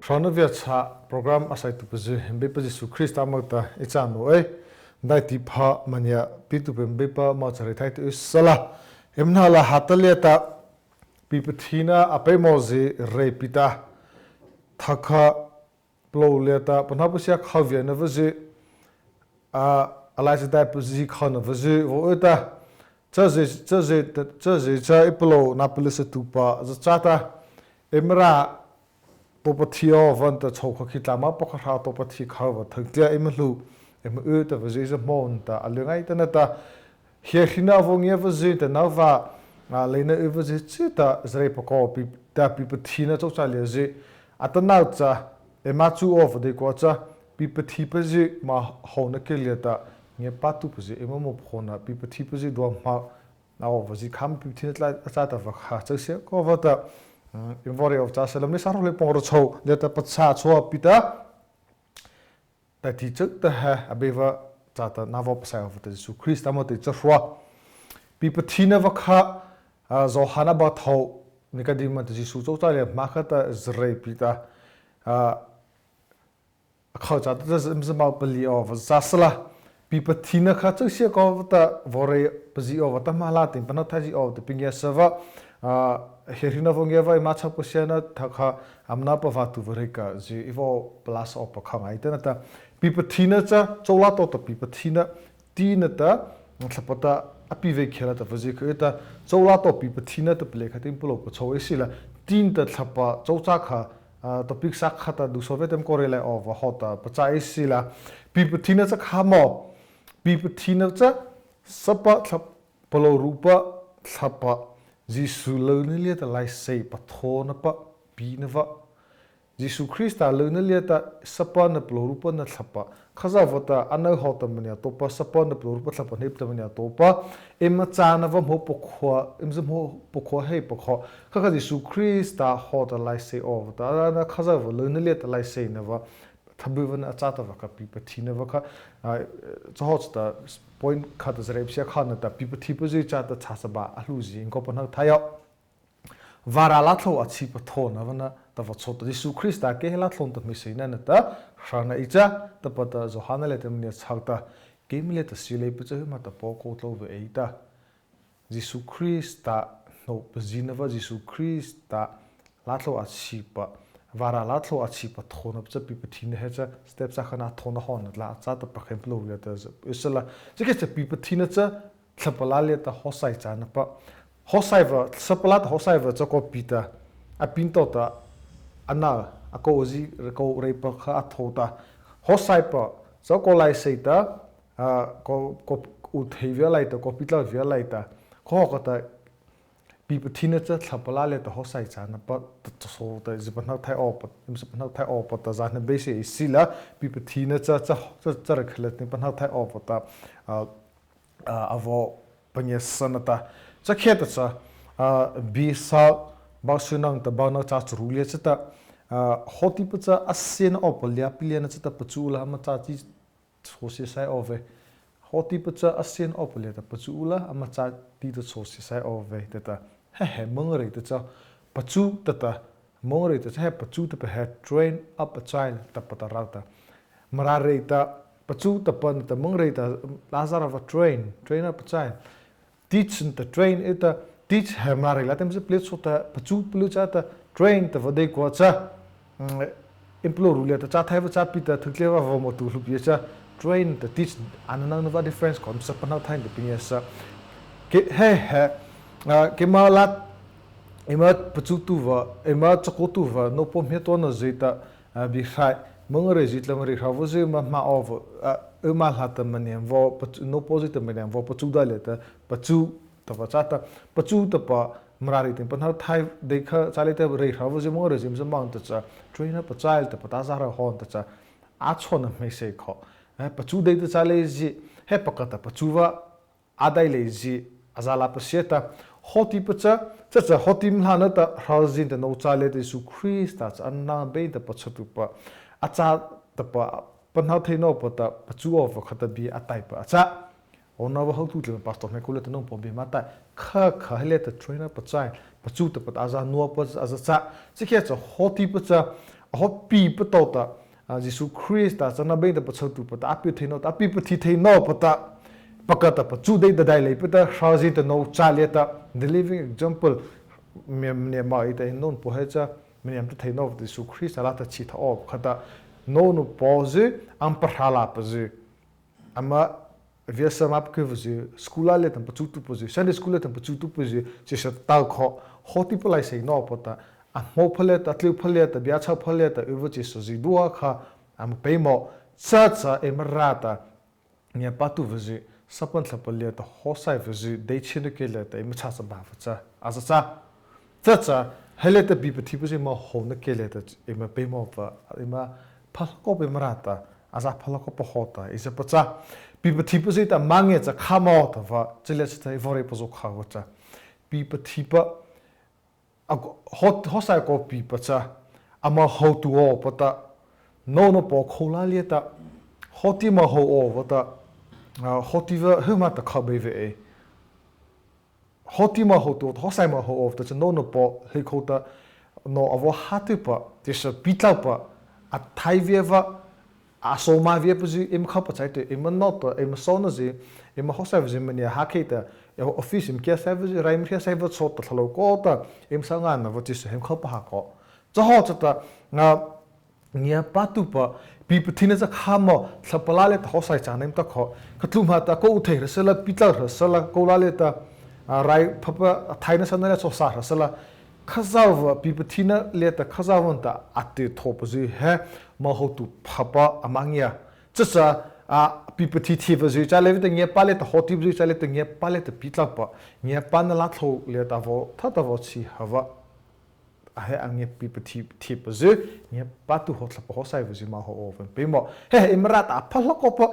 Hrona Viachhâh program asai tu pazy bepa Jesu Christ amagta ichanu dai ti pha mania pitu bepa ma hleithei tu sala hmnala hataleta Pipathi na apai mozi rei pita thakha ploleta panhapusia khavia na vazi laiseihna pazy khana vazi voeta cha iplo na polisa tupa za chata emra Pipathi vanta chaw khitla ma pakha Pipathi khawa thaktia imlu ta vazi za monta alungai tanata hria vongia vazi ta nova lena vazi chita zrei pako ta Pipathi na chaw chalia zi atanaucha emachu of de kwacha Pipathi pazy ma hona keliata nge patu pazy emamo phona Pipathi pazy do ma na vazi kham Pipathi tla chata vakha chase ko vata Invori of Chasalam is only Porocho, let a patsacho pita that he took the hair a beaver tata navopsa of the Jesu Christ amot Chafwa. Pipathi Vaka Zohana Batho, Nicodema to Jesu totally Makata Zre Pita a coach at the Zimzamapali of Zasala. Pipathina Katusia of the Vore Pazi of the Malatin, Panotazi of the Pinga server. Hrona Viachhâh macha posiana thakha amna pavatu vereka ji ivo plus op khanga itana Pipathi na cha chola to Pipathi na tina ta thlapata apive khela ta vaji kheta chola to Pipathi na to ple khatim pulo ko choisila tin ta thlapa chaucha kha topic sak khata du sovetem korela of hota buatsaih sila Pipathi na cha khamo Pipathi na cha sapa thlap polo rupa thlapa Jesu leunele ta laiseihna pathona pa binava Jesu Christ leunele ta sapa na plorupa na thlapa khazavata anau hota mania topa sapa na plorupa thlapa nepta mania topa emma chana va mo pokhwa emzam ho pokhwa hei pokho kha Jesu Christ hota laiseihna of ta na khazava leunele ta laiseihna va thabuvan achata va ka Pipathi na va kha chohsta point khata zrepsia khana ta Pipathi pazy chata chasaba aluzi ingopana thaya varala thlo achi pathona vana ta vachota Jesu Christ ke hela thlon ta miseina na ta hrana icha ta pata johana le temni chhakta kemile ta sile pacha ma ta poko tlo ve eita Jesu Christ no pazinava Jesu Christ la thlo achi pa varala thlo achi pathona pacha Pipathi na hecha step sa khana thona hon la cha ta pakhemplo ya ta isla chike cha Pipathi na cha thlapalale ta hosai cha na pa hosai va sapalat hosai va cha ko pita a pinto ta ana ako ozi ko rei pa kha thota hosai pa cha ko laiseihna ko uthei via laita ko pitla via laita ko ka ta Pipathi na cha thlapalale ta hosai cha na pa so ta zipana thai op zipana thai op ta zana base sila Pipathi na cha rakhlet ni pana thai op ta avo panyasanata cha kheta cha bisa basunang ta bana cha churulia cha ta hoti pacha asen op lia piliana cha ta pachula ma cha chi sosi sai ove hoti pacha asen op lia ta pachula ama cha ti ta sosi sai ove ta he mongre ta cha pachu ta mongre ta he pachu ta he train up a child ta pata rauta marare ta pachu ta pan ta mongre ta lazar of a train up a child teach the train eta teach he marare la tem se plate so ta pachu plucha ta train ta vade ko cha implorulia ta cha thai va cha pita thukleva va mo tu lupia cha train ta teach anana no difference concept pana thai de pinya sa ke he ke malat emat pachutuva emat chakotuva no pomheto na zeta bi khai mongre zitla mari khavoze ma of emal hata maniam vo no positive maniam vo pachuda leta pachu ta chata pachu ta pa mrari tin pan thai dekha chalete rei khavoze mongre jim samang ta cha trainer pa child ta pata zara hon ta cha a chona me se kho pachu de ta chale ji he pakata pachuwa adai le ji azala paseta hoti pacha cha hoti mhlana ta hrazin ta no chale Jesu Christ ta anna be ta pachatu pa acha ta pa panha theino pata pachu of khata bi atai pa acha ona wa hotu le pastor me kule ta no pombe mata kha hele ta trainer pa chai pachu ta pa aza no pa aza cha chikhe cha hoti pacha họ pi bắt đầu ta Jesus Christ ta chẳng bên ta bắt đầu tu bắt api thấy nó ta api bắt thấy nó bắt ta bắt ta bắt chủ đây đại lấy bắt ta sao gì ta nó trả lại ta the living example mình mà ita non po hết cha mình em thấy nó Jesus Christ là ta chỉ thọ khata nó pause am parhala pazy ama viesa map ke vzi skula le tam pachu tu pazy sunday school le tam pachu tu pazy che sa ta kho hoti palai sei no pota a mo phale ta tlu phale ta bia cha phale ta uvu che so zi dua kha am pe mo cha cha emrata nya patu vzi sapan thlapale ta hosai vzi dei chine ke le ta em cha sa ba cha asa cha cha hele ta Pipathi pazy ma ho na ke le ta em pe mo pa ema phako be marata asa phako pa hota isa pacha Pipathi pazy ta mange cha khamo ta va chile cha vore pazo khago cha Pipathi pa hot hosai ko Pipacha ama ho tu o pata no po khola le ta hoti ma ho o vata hoti va huma ta khabe ve e hoti ma ho tu hosai ma ho o ta no po he khota no avo hatu pa tisha pitla pa a thai vieva a so ma vie pazy em khapa chai te em not em so na zi em hosai ve mania haketa office im kia service raim kia service so ta thalo ko ta em sanga na vo tis hem khapa ha ko cha ho cha ta nga nia patu pa Pipathi na cha khamo thlapala le ta hosai cha nem ta kho khatlum ha ta ko uthei rasala pitla rasala ko la le ta rai phapa thaina sana le so sa rasala khazaw Pipathi na le ta khazawon ta ate thopazi he ma ho tu phapa amangya cha Pipathi thi vazi cha le ta nge pale ta hoti vazi cha le ta nge pale ta pitla pa nge pan la thlo le ta vo thata vo chi hawa a he ange Pipathi thi vazi nge patu hotla pa hosai vazi ma ho oven pe mo he imrat a phala ko pa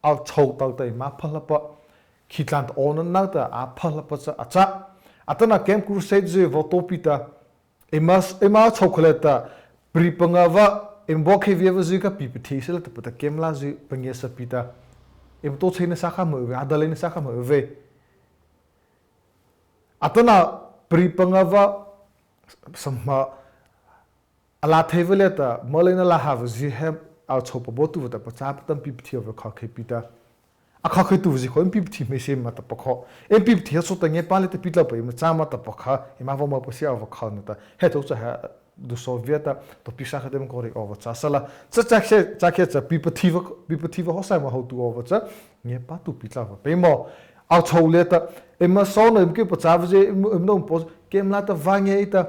a chaw ta ta ma phala pa khitlant on na ta a phala pa cha acha atana camp crusade ze vo topita ema chocolate pripangava Embokhe vieva zika Pipathi sila ta pata kemla zi pangya sapita em to china sakha mo ve adalena sakha mo ve atana pripangava samma ala thevele ta molena la have zi hem au chopa botu ta pacha patam Pipathi over khakhe pita a khakhe tu zi kho Pipathi me se mata pakho em Pipathi so ta nge pale ta pitla pa em cha mata pakha ema vo ma pasia over khana ta he to cha do Sovieta to pisha dem kori over cha sala cha cha Pipathi hosai ma ho tu over cha nge pa tu pitla va pe mo au choleta ema so no ke pacha vje no pos kemla ta vange ita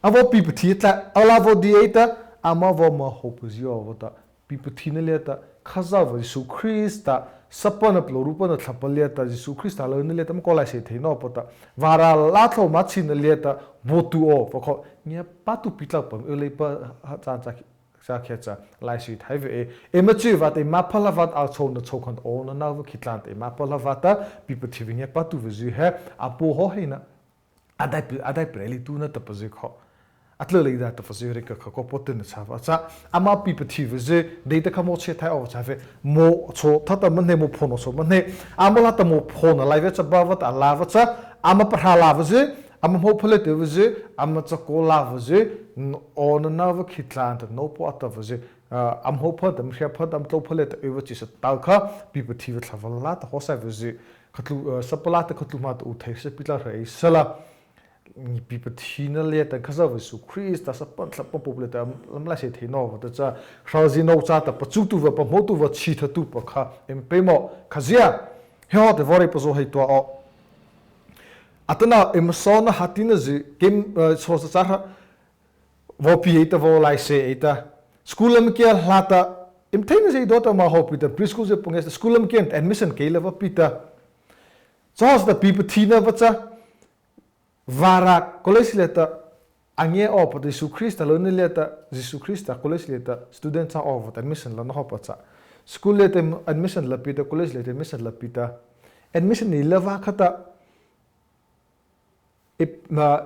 avo Pipathi ta ala vo dieta ama vo ma ho puzio over ta Pipathi ne leta khaza va Jesus Christa sapana plorupa na thlapaleta Jesus Christa lo ne leta mo kola se the no pota vara la thlo ma chin leta botu o pokho nia patu pitla pam ele pa cha khecha laiseihna ve emachi vat e maphala vat a chona chokhon on na v khitlant e maphala vata Pipathi nia patu vzi he apo ho heina adai preli tu na tapazi kho atla le da tapazi re ka ko poten cha va cha ama Pipathi vzi deita khamo che thai o cha ve mo cho thata man ne mo phono so man ne amala ta mo phona laive cha bavat ala va cha ama parhala vzi ama mo phale te vzi ama cha ko la vzi on na va khitlant no po ata vzi am ho pha dam khya pha dam to phale te ewa chi sa ta kha Pipathi va thavala ta hosai vzi khatlu sapala ta khatlu ma ta uthai se pitla rei sala ni Pipathi na le ta khaza Jesus Christ ta sapan thlapa popule ta lamla se the no ta cha khrazi no cha ta pachu tu va pa mo tu va chi tha tu pa kha em pe mo khazia he te vore pa zo hei to o atana emsona hatina zi kim so sa cha vo pi eta vo laiseihna school ke hlata im thing zi dota ma ho pita preschool ze punges school ke admission ke leva pita so the Pipathi na bacha vara college leta ange op de Jesus Christ lo ne leta Jesus Christ college leta student sa of admission la no pacha school leta admission la pita college leta admission la pita admission ni leva khata ip ma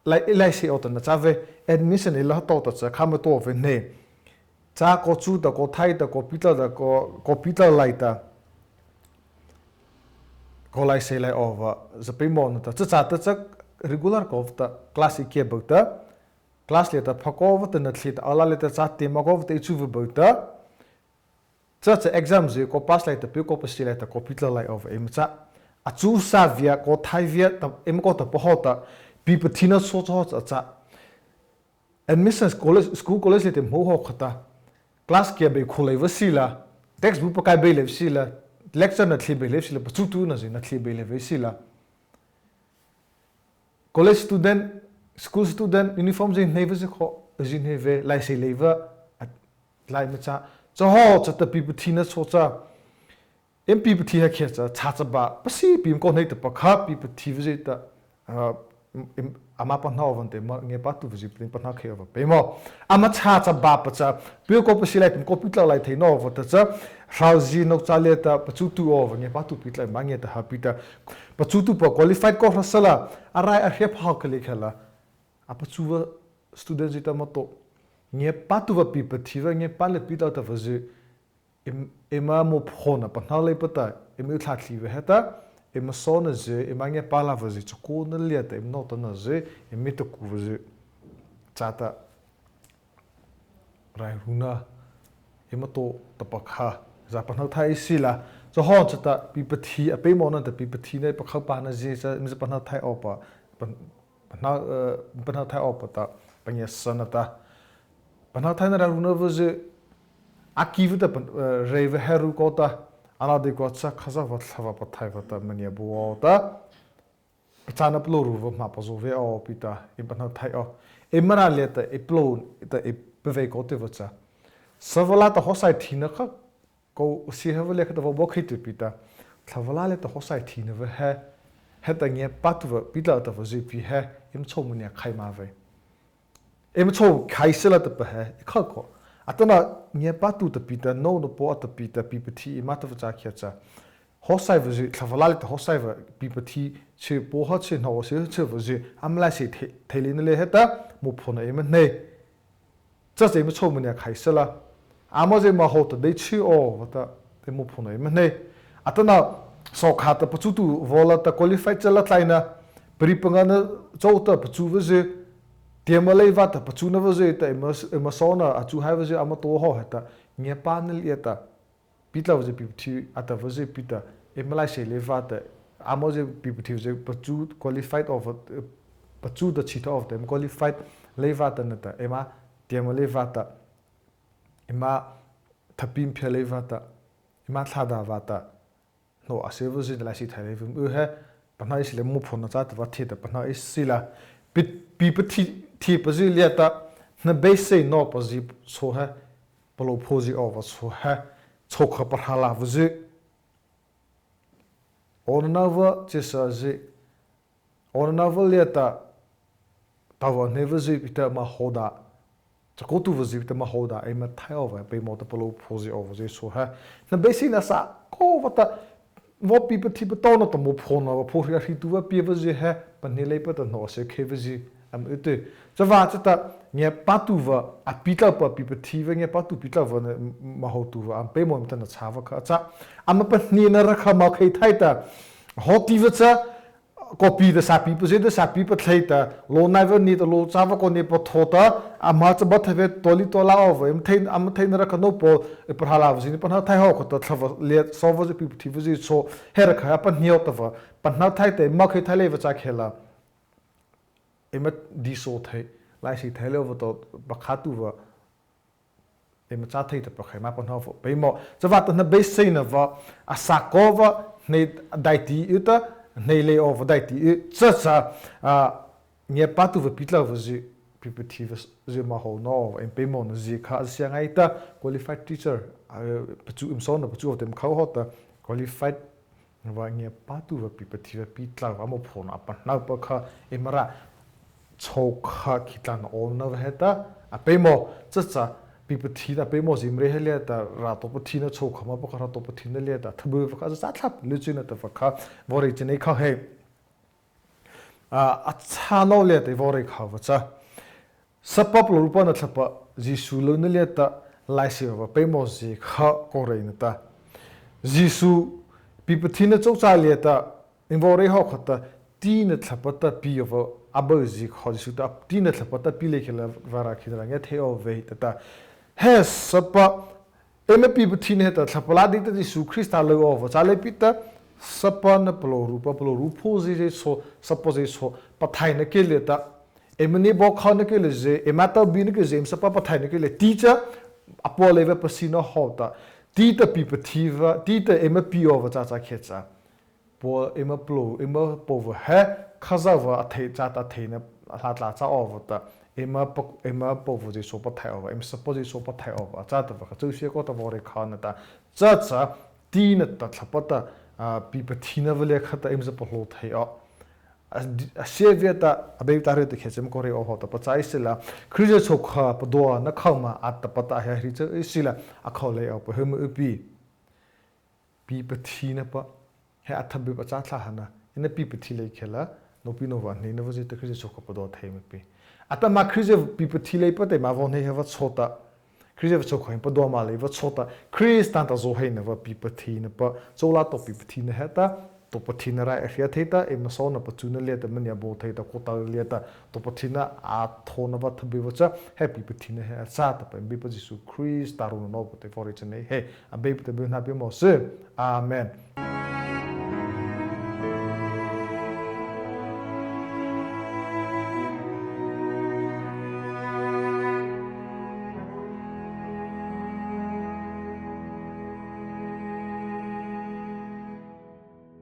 laiseihna na chave admission ni la to cha kham to ve ne cha ko chu da ko thai da ko pita da ko pita laita ko laiseihna over the pemon ta cha regular ko ta classic ke bukta class le ta phako wa ta na thli ta ala le ta cha te ma ko ta chu va ta cha exam je ko pass lai ta pe ko pasi lai ta ko pitla lai of em cha a chu sa via ko thai via ta em ko ta po ta Pipathi na so cha admissions college school college le te mo ho khata class ke be khulai wa sila textbook pa kai be le sila lecture na thli be le sila pa chu tu na je na thli be le sila college student school student uniform je nei ve kho je nei ve lai se leva lai ma cha cho ho cha ta Pipathi na so cha em Pipathi ha khe cha ba pasi pim ko nei ta pa kha Pipathi ve ta ama hmhnawm te ma nge patu vi pling panha khe ova pemo ama cha ba pa cha pe ko pasilai tum ko pitla lai the no ova ta cha rauzi no chale ta pachu tu ova nge patu pitla mangi ta hapita pachu tu pa qualified ko rasala arai a hep ha kali khala a pachu student jita mato nge patu va Pipathi va nge pale pita ta vaje ema mo phona panha lai pata emi thakli ve heta em so na je em ange pala vazi chko na le ta em no ta na je em mi to ku vazi chata rai Hrona em to ta pakha za pa na thai sila so ho chata Pipathi a pe mo na ta Pipathi ne pakha pa na je sa em pa na thai opa pa na thai opa ta panya sanata pa na thai na Hrona vazi akivu ta reve heru ko ta ana de ko cha khaza wa thava pa thai wa ta mania bo ta chana ploru wa ma pa zo ve o pita e bana thai o e mara le ta e plon ta e peve ko te wa cha savala ta hosai thina kha ko si ha le ka ta bo khit pita thavala le ta hosai thina wa ha ta nge patu wa pita ta wa ji pi ha em chou mania khai ma ve em chou khai sela ta pa ha kha ko atana nge patu ta pita no no po ta pita Pipathi mata va cha kya cha hosai va ji thavala ta hosai va Pipathi che po ha che no se che va ji amla se thelin le heta mo phona em nei cha se mo chou mania khai sala amo je ma ho ta de chi o va ta te mo phona em nei atana so kha ta pachu tu vola ta qualified chala tlaina pripanga na chou ta pachu va ji Tiamalai vata pachuna vaje ta emasona achu hai vaje ama to ho heta nge panel eta pitla vaje Pipathi ata vaje pita emalai se le vata amoje Pipathi vaje pachu qualified of pachu the chita of them qualified le vata nata ema tiamalai vata ema thapim phele vata ema thada vata no ase vaje la si thai le he panai sile mu phona cha ta va the ta panai sila Pipathi thi pazi liata na base no pazi so ha polo phoji over so ha chokha parhala vazi onava chesa ji onava liata tawa nevazi pita ma hoda chakotu vazi pita ma hoda ema thai over pe mo ta polo phoji over ji so ha na base na sa ko wata wo Pipathi to no to mo phona wa phori ri tu wa pe vazi ha panele pa ta no se khe vazi am ute chava chata nge patu va apita pa Pipathi va nge patu pita va ma ho tu va am pe mo ta na chawa kha cha am pa ni na rakha ma khai thai ta hoti va cha copy the sapi pa je the sapi pa thai ta lo nai va ni ta lo chawa ko ne pa thota ama cha ba thave toli tola of em thai na rakha no po e pa hala va ni pa na thai ho ko ta thava le so va je Pipathi va je so her kha pa ni ta va pa na thai te ma khai thai le va cha khela ema diso thai lai si thai le to bakhatu wa ema cha thai ta pakhai ma panha fo pe mo chawa ta na base sei na wa asakova nei daiti uta nei le over daiti cha cha nge patu wa pitla wa ji Pipathi wa je ma ho no em pe mo na ji kha sia ngai ta qualified teacher pachu im son na pachu of them khau hota qualified wa nge patu wa Pipathi wa pitla wa mo phona pa na pa kha emara chokha kitlan on na heta a pemo chacha Pipathi da pemo zimre hele ta ra to Pathi na chokha ma pa ra to Pathi na le ta thabu fa cha thlap le china ta fa kha vori chine kha he a cha no le te vori kha wa cha sapap lo pa na thlapa jisu lo na le ta laise wa pemo ji kha ko re na ta jisu Pipathi na chok cha le ta in vori ho kha ta ti na thlapa ta pi wa abazi khodisu ta tina thapata pile khela vara khidra nge theo ve ta he sapa MP Pathian ta thapala di ta Jesu Christa lo over chale pita sapa na plo rupo je so suppose so pathai na ke le ta emni bo khana ke le je emata bin ke jem sapa pathai na ke le teacher apo leva pasina hota tita pipativa tita MP over cha khetsa po ema plo ema pover he khazava athei cha ta theina hlatla cha over ta ema pover je so pathai over em suppose so pathai over cha ta va chu se ko ta vore khana ta cha tina ta thapata Pipathi vele khata em zapa hlo thei a seveta abe tare te khechem kore o hota pachai sila khrize chokha pdo na khama at pata ha hri che sila akhole a pa hem upi Pipathi na pa he athabe pacha thla hana ina Pipathi le khela no pinova ne no je te khrize chokha pdo thei me pi ata ma khrize Pipathi le pa te ma von he ha chota khrize chokha pa do ma le va chota khris tan ta zo he na va Pipathi na pa chola to Pipathi na heta to pathina ra hria theta em na so na pachuna le ta mania bo theta ko ta le ta to pathina a thona va thabi wacha happy pathina he sa ta pa bi pa Jesu Christ taru no po te for it ne he a be te be na be mo se amen